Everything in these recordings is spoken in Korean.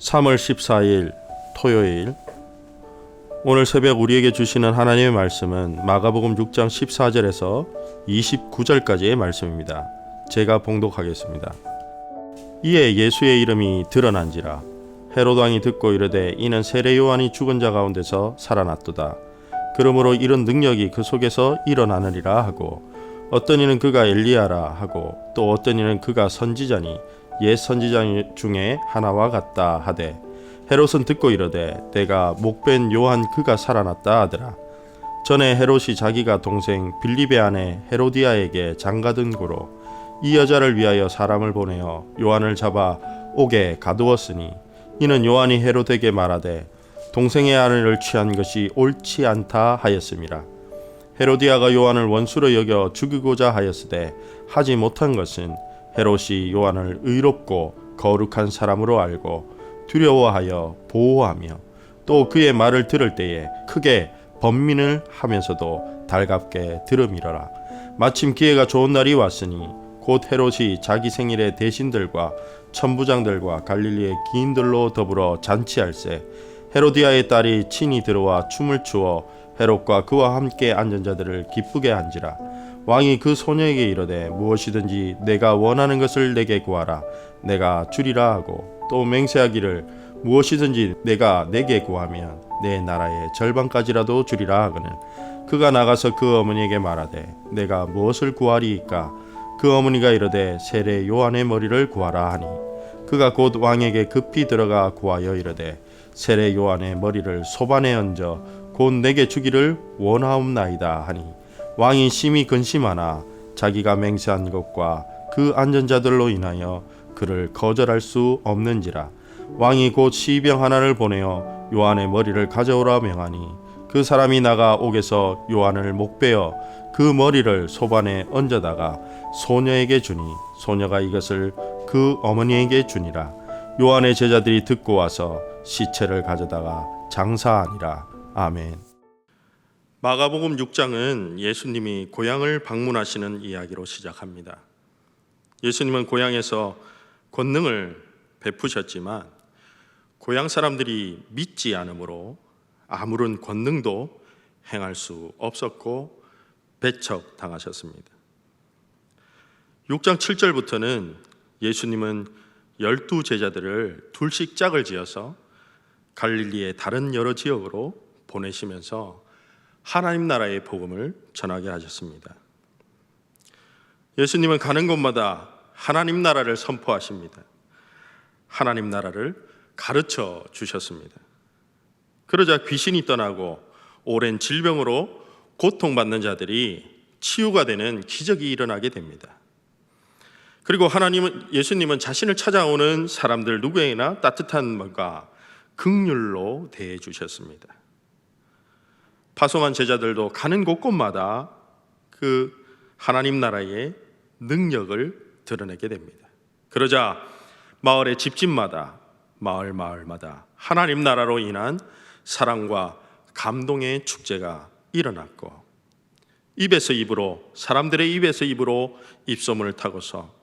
3월 14일 토요일, 오늘 새벽 우리에게 주시는 하나님의 말씀은 마가복음 6장 14절에서 29절까지의 말씀입니다. 제가 봉독하겠습니다. 이에 예수의 이름이 드러난지라 헤롯 왕이 듣고 이르되 이는 세례 요한이 죽은 자 가운데서 살아났도다. 그러므로 이런 능력이 그 속에서 일어나느리라 하고, 어떤 이는 그가 엘리야라 하고, 또 어떤 이는 그가 선지자니 옛 선지자 중에 하나와 같다 하되, 헤롯은 듣고 이르되 내가 목벤 요한 그가 살아났다 하더라. 전에 헤롯이 자기가 동생 빌립의 아내 헤로디아에게 장가든 고로 이 여자를 위하여 사람을 보내어 요한을 잡아 옥에 가두었으니, 이는 요한이 헤롯에게 말하되 동생의 아내를 취한 것이 옳지 않다 하였음이라. 헤로디아가 요한을 원수로 여겨 죽이고자 하였으되 하지 못한 것은 헤롯이 요한을 의롭고 거룩한 사람으로 알고 두려워하여 보호하며, 또 그의 말을 들을 때에 크게 번민을 하면서도 달갑게 들음이러라. 마침 기회가 좋은 날이 왔으니 곧 헤롯이 자기 생일에 대신들과 천부장들과 갈릴리의 기인들로 더불어 잔치할세, 헤로디아의 딸이 친히 들어와 춤을 추어 헤롯과 그와 함께 앉은 자들을 기쁘게 한지라. 왕이 그 소녀에게 이르되 무엇이든지 내가 원하는 것을 내게 구하라, 내가 주리라 하고, 또 맹세하기를 무엇이든지 내가 내게 구하면 내 나라의 절반까지라도 주리라 하거늘, 그가 나가서 그 어머니에게 말하되 내가 무엇을 구하리이까? 그 어머니가 이르되 세례 요한의 머리를 구하라 하니, 그가 곧 왕에게 급히 들어가 구하여 이르되 세례 요한의 머리를 소반에 얹어 곧 내게 주기를 원하옵나이다 하니, 왕이 심히 근심하나 자기가 맹세한 것과 그 앉은 자들로 인하여 그를 거절할 수 없는지라. 왕이 곧 시병 하나를 보내어 요한의 머리를 가져오라 명하니, 그 사람이 나가 옥에서 요한을 목베어 그 머리를 소반에 얹어다가 소녀에게 주니, 소녀가 이것을 그 어머니에게 주니라. 요한의 제자들이 듣고 와서 시체를 가져다가 장사하니라. 아멘. 마가복음 6장은 예수님이 고향을 방문하시는 이야기로 시작합니다. 예수님은 고향에서 권능을 베푸셨지만 고향 사람들이 믿지 않으므로 아무런 권능도 행할 수 없었고 배척당하셨습니다. 6장 7절부터는 예수님은 12 제자들을 둘씩 짝을 지어서 갈릴리의 다른 여러 지역으로 보내시면서 하나님 나라의 복음을 전하게 하셨습니다. 예수님은 가는 곳마다 하나님 나라를 선포하십니다. 하나님 나라를 가르쳐 주셨습니다. 그러자 귀신이 떠나고 오랜 질병으로 고통받는 자들이 치유가 되는 기적이 일어나게 됩니다. 그리고 예수님은 자신을 찾아오는 사람들 누구에게나 따뜻한 말과 긍휼로 대해 주셨습니다. 파송한 제자들도 가는 곳곳마다 그 하나님 나라의 능력을 드러내게 됩니다. 그러자 마을의 집집마다 마을마다 하나님 나라로 인한 사랑과 감동의 축제가 일어났고, 입에서 입으로, 사람들의 입에서 입으로 입소문을 타고서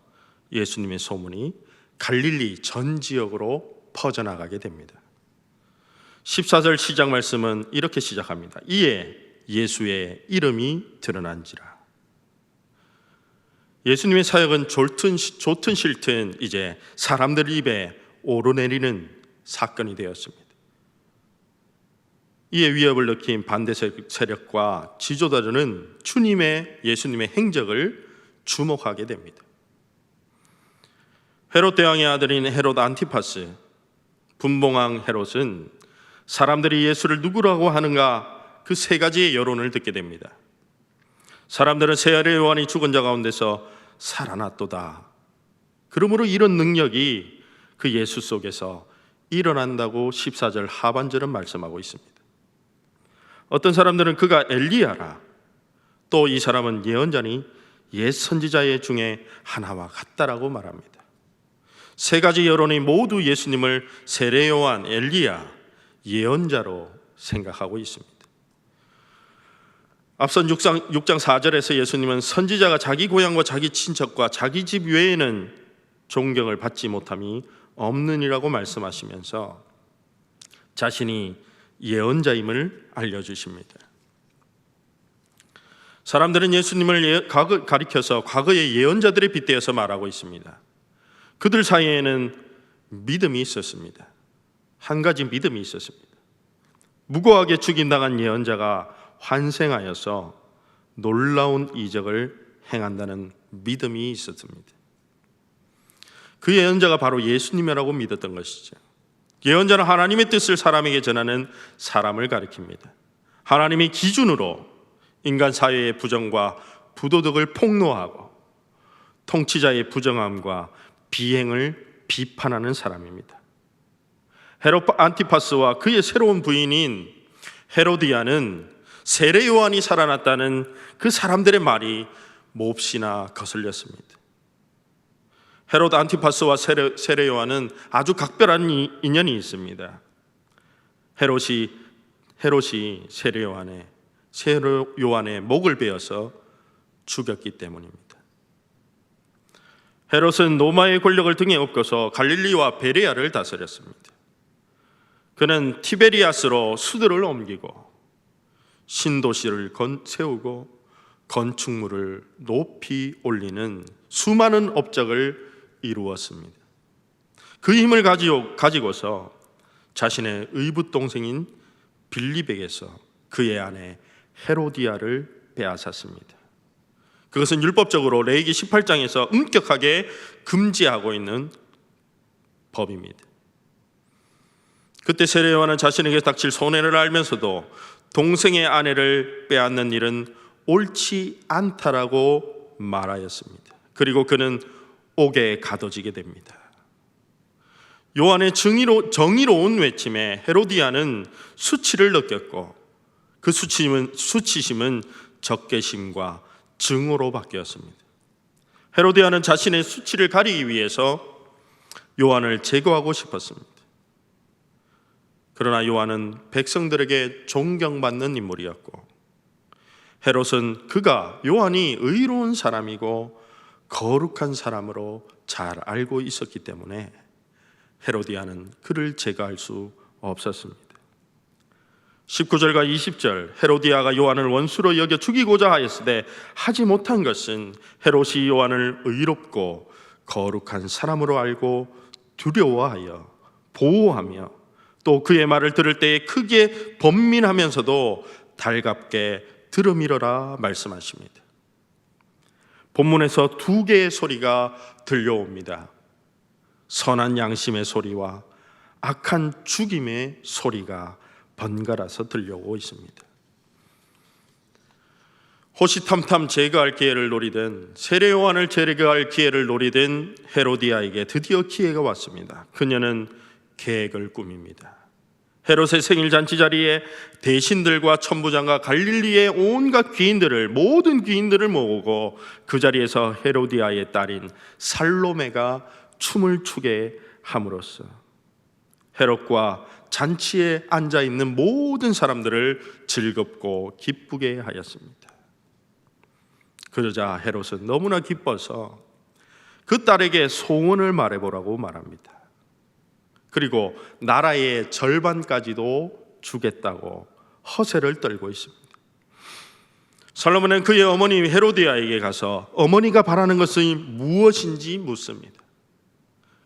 예수님의 소문이 갈릴리 전 지역으로 퍼져나가게 됩니다. 14절 시작 말씀은 이렇게 시작합니다. 이에 예수의 이름이 드러난지라. 예수님의 사역은 좋든 싫든 이제 사람들 입에 오르내리는 사건이 되었습니다. 이에 위협을 느낀 반대 세력과 지도자들은 예수님의 행적을 주목하게 됩니다. 헤롯 대왕의 아들인 헤롯 안티파스, 분봉왕 헤롯은 사람들이 예수를 누구라고 하는가, 그 세 가지의 여론을 듣게 됩니다. 사람들은 세례 요한이 죽은 자 가운데서 살아났도다. 그러므로 이런 능력이 그 예수 속에서 일어난다고 14절 하반절은 말씀하고 있습니다. 어떤 사람들은 그가 엘리야라, 또 이 사람은 예언자니 옛 선지자 중에 하나와 같다라고 말합니다. 세 가지 여론이 모두 예수님을 세례 요한, 엘리야, 예언자로 생각하고 있습니다. 앞선 6장 4절에서 예수님은 선지자가 자기 고향과 자기 친척과 자기 집 외에는 존경을 받지 못함이 없느니라고 말씀하시면서 자신이 예언자임을 알려주십니다. 사람들은 예수님을 가리켜서 과거의 예언자들에 빗대어서 말하고 있습니다. 그들 사이에는 믿음이 있었습니다. 한 가지 믿음이 있었습니다. 무고하게 죽임당한 예언자가 환생하여서 놀라운 이적을 행한다는 믿음이 있었습니다. 그 예언자가 바로 예수님이라고 믿었던 것이죠. 예언자는 하나님의 뜻을 사람에게 전하는 사람을 가리킵니다. 하나님의 기준으로 인간 사회의 부정과 부도덕을 폭로하고 통치자의 부정함과 비행을 비판하는 사람입니다. 헤롯 안티파스와 그의 새로운 부인인 헤로디아는 세례 요한이 살아났다는 그 사람들의 말이 몹시나 거슬렸습니다. 헤롯 안티파스와 세례 요한은 아주 각별한 인연이 있습니다. 헤롯이 세례 요한의 목을 베어서 죽였기 때문입니다. 헤롯은 로마의 권력을 등에 업고서 갈릴리와 베레아를 다스렸습니다. 그는 티베리아스로 수도를 옮기고 신도시를 세우고 건축물을 높이 올리는 수많은 업적을 이루었습니다. 그 힘을 가지고서 자신의 의붓 동생인 빌립에게서 그의 아내 헤로디아를 빼앗았습니다. 그것은 율법적으로 레위기 18장에서 엄격하게 금지하고 있는 법입니다. 그때 세례 요한은 자신에게 닥칠 손해를 알면서도 동생의 아내를 빼앗는 일은 옳지 않다라고 말하였습니다. 그리고 그는 옥에 가둬지게 됩니다. 요한의 정의로운 외침에 헤로디아는 수치를 느꼈고 그 수치심은 적개심과 증오로 바뀌었습니다. 헤로디아는 자신의 수치를 가리기 위해서 요한을 제거하고 싶었습니다. 그러나 요한은 백성들에게 존경받는 인물이었고 헤롯은 그가 요한이 의로운 사람이고 거룩한 사람으로 잘 알고 있었기 때문에 헤로디아는 그를 제거할 수 없었습니다. 19절과 20절, 헤로디아가 요한을 원수로 여겨 죽이고자 하였으되 하지 못한 것은 헤롯이 요한을 의롭고 거룩한 사람으로 알고 두려워하여 보호하며 또 그의 말을 들을 때에 크게 번민하면서도 달갑게 들어밀어라 말씀하십니다. 본문에서 두 개의 소리가 들려옵니다. 선한 양심의 소리와 악한 죽임의 소리가 번갈아서 들려오고 있습니다. 호시탐탐 제거할 기회를 노리던 세례 요한을 제거할 기회를 노리던 헤로디아에게 드디어 기회가 왔습니다. 그녀는 계획을 꾸밉니다. 헤롯의 생일 잔치 자리에 대신들과 천부장과 갈릴리의 온갖 모든 귀인들을 모으고 그 자리에서 헤로디아의 딸인 살로메가 춤을 추게 함으로써 헤롯과 잔치에 앉아 있는 모든 사람들을 즐겁고 기쁘게 하였습니다. 그러자 헤롯은 너무나 기뻐서 그 딸에게 소원을 말해보라고 말합니다. 그리고 나라의 절반까지도 주겠다고 허세를 떨고 있습니다. 솔로몬은 그의 어머니 헤로디아에게 가서 어머니가 바라는 것이 무엇인지 묻습니다.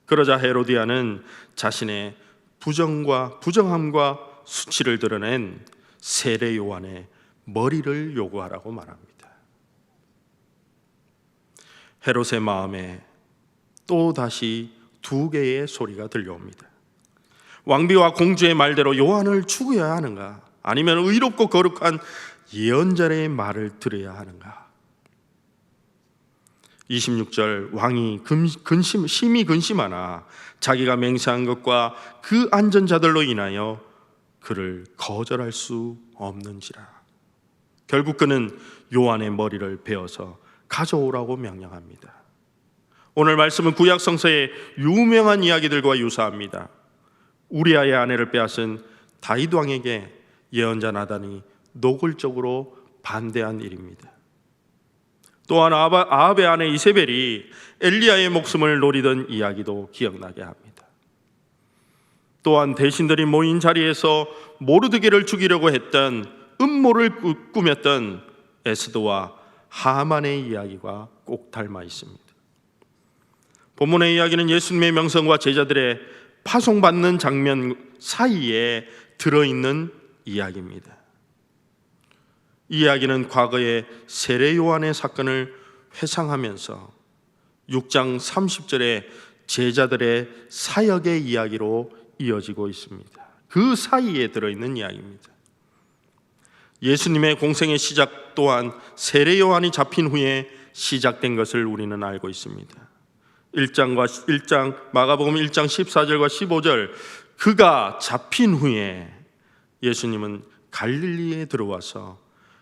그러자 헤로디아는 자신의 부정함과 수치를 드러낸 세례 요한의 머리를 요구하라고 말합니다. 헤롯의 마음에 또 다시 두 개의 소리가 들려옵니다. 왕비와 공주의 말대로 요한을 죽여야 하는가? 아니면 의롭고 거룩한 예언자의 말을 들어야 하는가? 26절, 왕이 심히 근심하나 자기가 맹세한 것과 그 안전자들로 인하여 그를 거절할 수 없는지라. 결국 그는 요한의 머리를 베어서 가져오라고 명령합니다. 오늘 말씀은 구약 성서의 유명한 이야기들과 유사합니다. 우리아의 아내를 빼앗은 다윗 왕에게 예언자 나단이 노골적으로 반대한 일입니다. 또한 아합의 아내 이세벨이 엘리야의 목숨을 노리던 이야기도 기억나게 합니다. 또한 대신들이 모인 자리에서 모르드게를 죽이려고 했던 음모를 꾸몄던 에스더와 하만의 이야기가 꼭 닮아 있습니다. 본문의 이야기는 예수님의 명성과 제자들의 파송받는 장면 사이에 들어있는 이야기입니다. 이 이야기는 과거의 세례 요한의 사건을 회상하면서 6장 30절의 제자들의 사역의 이야기로 이어지고 있습니다. 그 사이에 들어있는 이야기입니다. 예수님의 공생의 시작 또한 세례 요한이 잡힌 후에 시작된 것을 우리는 알고 있습니다. 1장 마가복음 1장 14절과 15절, 그가 잡힌 후에 예수님은 갈릴리에 들어와서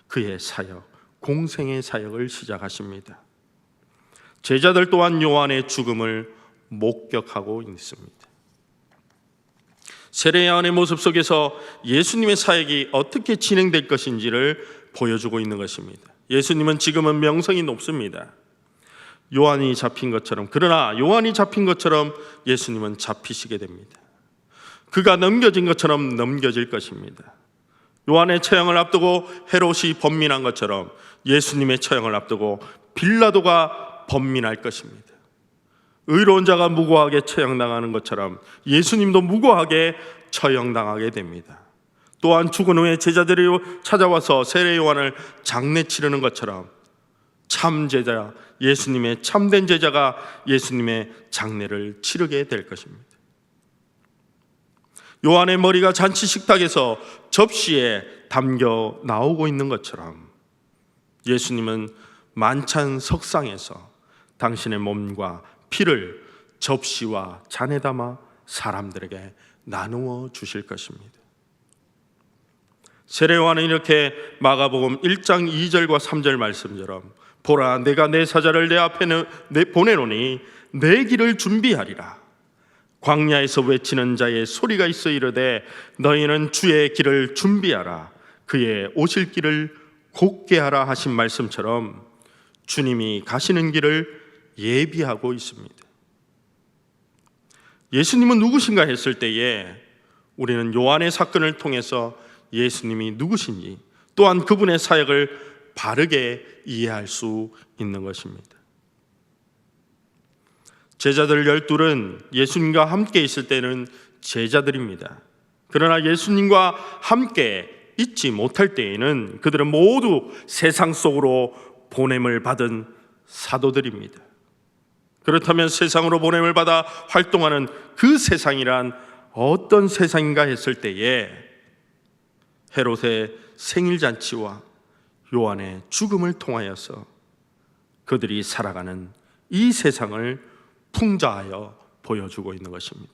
그의 사역, 공생의 사역을 시작하십니다. 제자들 또한 요한의 죽음을 목격하고 있습니다. 세례 요한의 모습 속에서 예수님의 사역이 어떻게 진행될 것인지를 보여주고 있는 것입니다. 예수님은 지금은 명성이 높습니다. 요한이 잡힌 것처럼, 그러나 요한이 잡힌 것처럼 예수님은 잡히시게 됩니다. 그가 넘겨진 것처럼 넘겨질 것입니다. 요한의 처형을 앞두고 헤롯이 번민한 것처럼 예수님의 처형을 앞두고 빌라도가 번민할 것입니다. 의로운 자가 무고하게 처형당하는 것처럼 예수님도 무고하게 처형당하게 됩니다. 또한 죽은 후에 제자들이 찾아와서 세례 요한을 장례 치르는 것처럼 참 제자, 예수님의 참된 제자가 예수님의 장례를 치르게 될 것입니다. 요한의 머리가 잔치 식탁에서 접시에 담겨 나오고 있는 것처럼 예수님은 만찬 석상에서 당신의 몸과 피를 접시와 잔에 담아 사람들에게 나누어 주실 것입니다. 세례 요한은 이렇게 마가복음 1장 2절과 3절 말씀처럼, 보라, 내가 내 사자를 내 앞에 보내노니 내 길을 준비하리라. 광야에서 외치는 자의 소리가 있어 이르되 너희는 주의 길을 준비하라, 그의 오실 길을 곧게 하라 하신 말씀처럼 주님이 가시는 길을 예비하고 있습니다. 예수님은 누구신가 했을 때에 우리는 요한의 사건을 통해서 예수님이 누구신지, 또한 그분의 사역을 바르게 이해할 수 있는 것입니다. 제자들 12은 예수님과 함께 있을 때는 제자들입니다. 그러나 예수님과 함께 있지 못할 때에는 그들은 모두 세상 속으로 보냄을 받은 사도들입니다. 그렇다면 세상으로 보냄을 받아 활동하는 그 세상이란 어떤 세상인가 했을 때에 헤롯의 생일잔치와 요한의 죽음을 통하여서 그들이 살아가는 이 세상을 풍자하여 보여주고 있는 것입니다.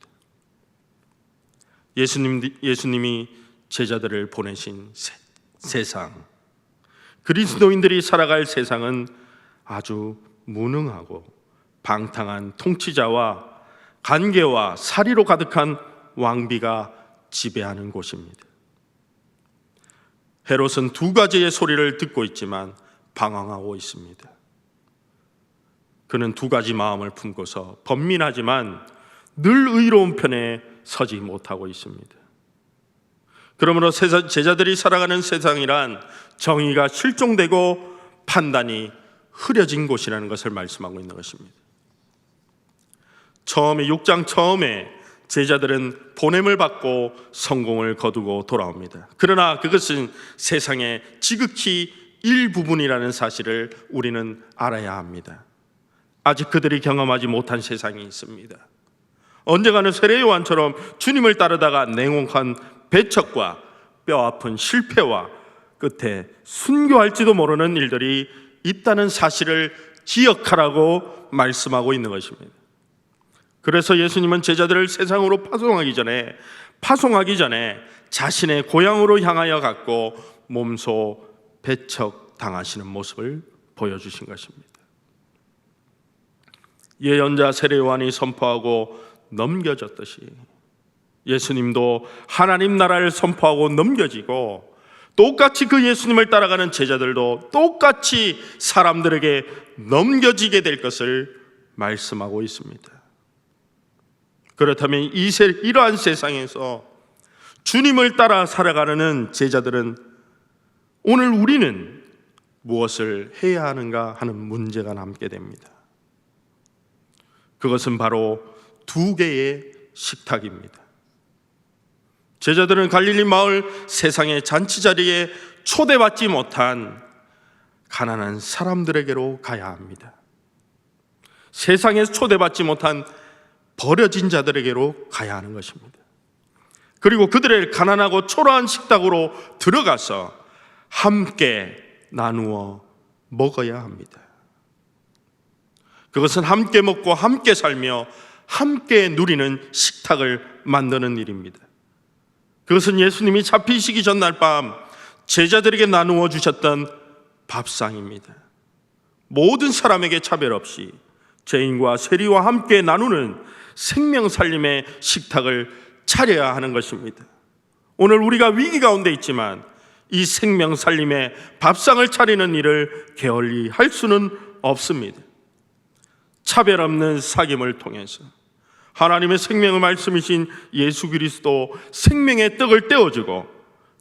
예수님이 제자들을 보내신 세상, 그리스도인들이 살아갈 세상은 아주 무능하고 방탕한 통치자와 간계와 살이로 가득한 왕비가 지배하는 곳입니다. 헤롯은 두 가지의 소리를 듣고 있지만 방황하고 있습니다. 그는 두 가지 마음을 품고서 번민하지만 늘 의로운 편에 서지 못하고 있습니다. 그러므로 제자들이 살아가는 세상이란 정의가 실종되고 판단이 흐려진 곳이라는 것을 말씀하고 있는 것입니다. 처음에 6장 처음에 제자들은 보냄을 받고 성공을 거두고 돌아옵니다. 그러나 그것은 세상의 지극히 일부분이라는 사실을 우리는 알아야 합니다. 아직 그들이 경험하지 못한 세상이 있습니다. 언젠가는 세례 요한처럼 주님을 따르다가 냉혹한 배척과 뼈아픈 실패와 끝에 순교할지도 모르는 일들이 있다는 사실을 기억하라고 말씀하고 있는 것입니다. 그래서 예수님은 제자들을 세상으로 파송하기 전에 자신의 고향으로 향하여 갔고 몸소 배척 당하시는 모습을 보여주신 것입니다. 예언자 세례 요한이 선포하고 넘겨졌듯이 예수님도 하나님 나라를 선포하고 넘겨지고, 똑같이 그 예수님을 따라가는 제자들도 똑같이 사람들에게 넘겨지게 될 것을 말씀하고 있습니다. 그렇다면 이러한 세상에서 주님을 따라 살아가는 제자들은 오늘 우리는 무엇을 해야 하는가 하는 문제가 남게 됩니다. 그것은 바로 2개의 식탁입니다. 제자들은 갈릴리 마을 세상의 잔치 자리에 초대받지 못한 가난한 사람들에게로 가야 합니다. 세상에서 초대받지 못한 버려진 자들에게로 가야 하는 것입니다. 그리고 그들의 가난하고 초라한 식탁으로 들어가서 함께 나누어 먹어야 합니다. 그것은 함께 먹고 함께 살며 함께 누리는 식탁을 만드는 일입니다. 그것은 예수님이 잡히시기 전날 밤 제자들에게 나누어 주셨던 밥상입니다. 모든 사람에게 차별 없이 죄인과 세리와 함께 나누는 생명 살림의 식탁을 차려야 하는 것입니다. 오늘 우리가 위기 가운데 있지만 이 생명 살림의 밥상을 차리는 일을 게을리 할 수는 없습니다. 차별 없는 사귐을 통해서 하나님의 생명의 말씀이신 예수 그리스도 생명의 떡을 떼어주고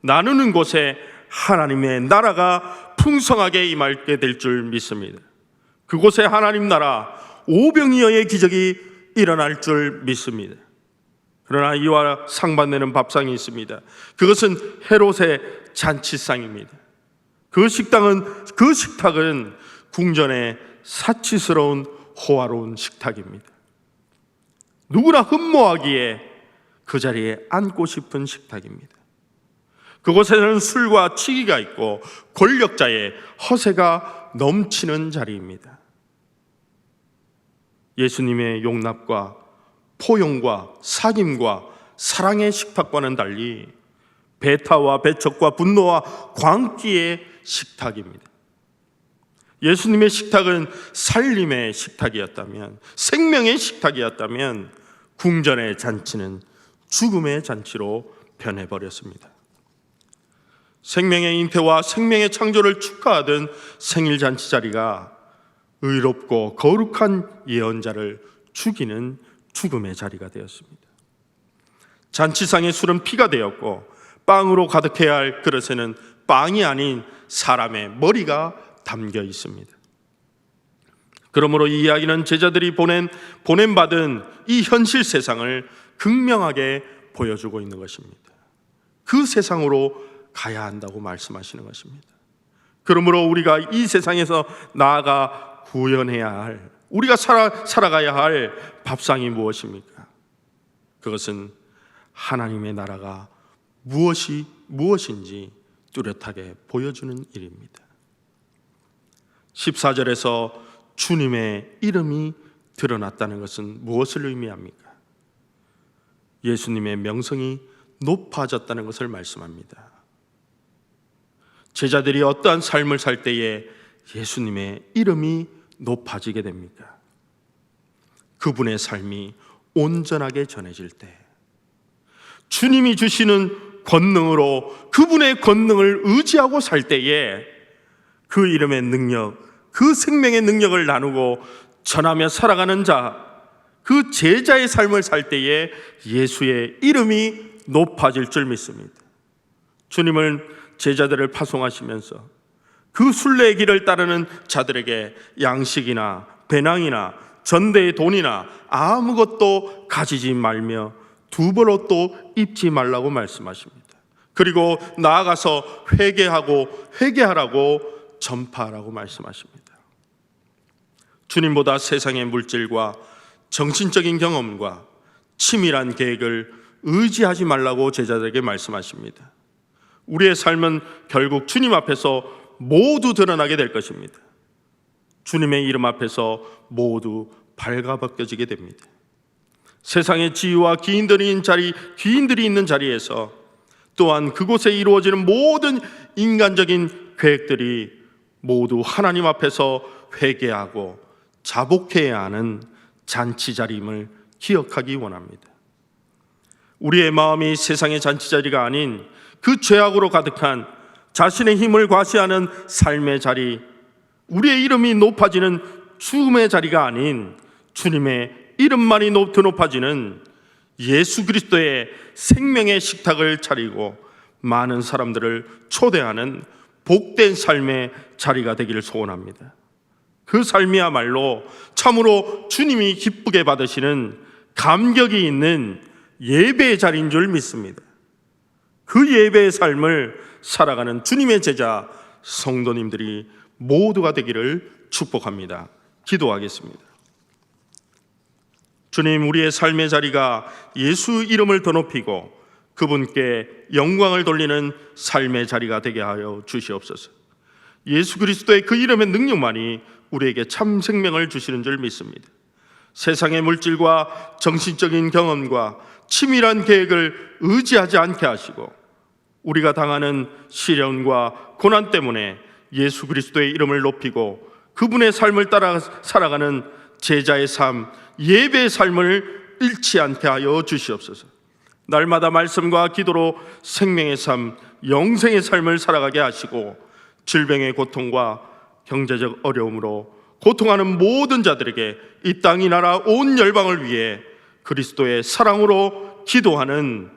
나누는 곳에 하나님의 나라가 풍성하게 임하게 될 줄 믿습니다. 그곳에 하나님 나라 오병이어의 기적이 일어날 줄 믿습니다. 그러나 이와 상반되는 밥상이 있습니다. 그것은 헤롯의 잔치상입니다. 그 식탁은 궁전의 사치스러운 호화로운 식탁입니다. 누구나 흠모하기에 그 자리에 앉고 싶은 식탁입니다. 그곳에는 술과 치기가 있고 권력자의 허세가 넘치는 자리입니다. 예수님의 용납과 포용과 사귐과 사랑의 식탁과는 달리 배타와 배척과 분노와 광기의 식탁입니다. 예수님의 식탁은 살림의 식탁이었다면, 생명의 식탁이었다면 궁전의 잔치는 죽음의 잔치로 변해버렸습니다. 생명의 잉태와 생명의 창조를 축하하던 생일 잔치 자리가 의롭고 거룩한 예언자를 죽이는 죽음의 자리가 되었습니다. 잔치상의 술은 피가 되었고 빵으로 가득해야 할 그릇에는 빵이 아닌 사람의 머리가 담겨 있습니다. 그러므로 이 이야기는 제자들이 보냄받은 이 현실 세상을 극명하게 보여주고 있는 것입니다. 그 세상으로 가야 한다고 말씀하시는 것입니다. 그러므로 우리가 이 세상에서 나아가 구현해야 할, 우리가 살아가야 할 밥상이 무엇입니까? 그것은 하나님의 나라가 무엇인지 뚜렷하게 보여주는 일입니다. 14절에서 주님의 이름이 드러났다는 것은 무엇을 의미합니까? 예수님의 명성이 높아졌다는 것을 말씀합니다. 제자들이 어떠한 삶을 살 때에 예수님의 이름이 높아지게 됩니까? 그분의 삶이 온전하게 전해질 때, 주님이 주시는 권능으로 그분의 권능을 의지하고 살 때에 그 이름의 능력, 그 생명의 능력을 나누고 전하며 살아가는 자, 그 제자의 삶을 살 때에 예수의 이름이 높아질 줄 믿습니다. 주님은 제자들을 파송하시면서 그 순례의 길을 따르는 자들에게 양식이나 배낭이나 전대의 돈이나 아무것도 가지지 말며 두벌옷도 입지 말라고 말씀하십니다. 그리고 나아가서 회개하라고 전파하라고 말씀하십니다. 주님보다 세상의 물질과 정신적인 경험과 치밀한 계획을 의지하지 말라고 제자들에게 말씀하십니다. 우리의 삶은 결국 주님 앞에서 모두 드러나게 될 것입니다. 주님의 이름 앞에서 모두 발가벗겨지게 됩니다. 세상의 지위와 귀인들이 있는 자리에서, 또한 그곳에 이루어지는 모든 인간적인 계획들이 모두 하나님 앞에서 회개하고 자복해야 하는 잔치자리임을 기억하기 원합니다. 우리의 마음이 세상의 잔치자리가 아닌 그 죄악으로 가득한 자신의 힘을 과시하는 삶의 자리, 우리의 이름이 높아지는 죽음의 자리가 아닌 주님의 이름만이 높아지는 예수 그리스도의 생명의 식탁을 차리고 많은 사람들을 초대하는 복된 삶의 자리가 되기를 소원합니다. 그 삶이야말로 참으로 주님이 기쁘게 받으시는 감격이 있는 예배의 자리인 줄 믿습니다. 그 예배의 삶을 살아가는 주님의 제자 성도님들이 모두가 되기를 축복합니다. 기도하겠습니다. 주님, 우리의 삶의 자리가 예수 이름을 더 높이고 그분께 영광을 돌리는 삶의 자리가 되게 하여 주시옵소서. 예수 그리스도의 그 이름의 능력만이 우리에게 참 생명을 주시는 줄 믿습니다. 세상의 물질과 정신적인 경험과 치밀한 계획을 의지하지 않게 하시고 우리가 당하는 시련과 고난 때문에 예수 그리스도의 이름을 높이고 그분의 삶을 따라 살아가는 제자의 삶, 예배의 삶을 잃지 않게 하여 주시옵소서. 날마다 말씀과 기도로 생명의 삶, 영생의 삶을 살아가게 하시고 질병의 고통과 경제적 어려움으로 고통하는 모든 자들에게 이 땅 이 나라 온 열방을 위해 그리스도의 사랑으로 기도하는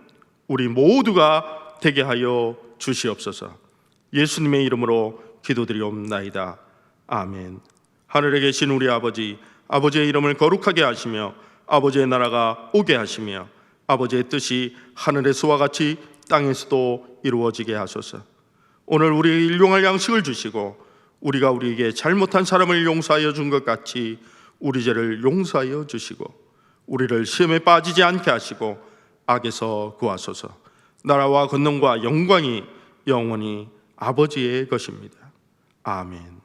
우리 모두가 되게 하여 주시옵소서. 예수님의 이름으로 기도드리옵나이다. 아멘. 하늘에 계신 우리 아버지, 아버지의 이름을 거룩하게 하시며 아버지의 나라가 오게 하시며 아버지의 뜻이 하늘에서와 같이 땅에서도 이루어지게 하소서. 오늘 우리에게 일용할 양식을 주시고 우리가 우리에게 잘못한 사람을 용서하여 준 것 같이 우리 죄를 용서하여 주시고 우리를 시험에 빠지지 않게 하시고 악에서 구하소서. 나라와 권능과 영광이 영원히 아버지의 것입니다. 아멘.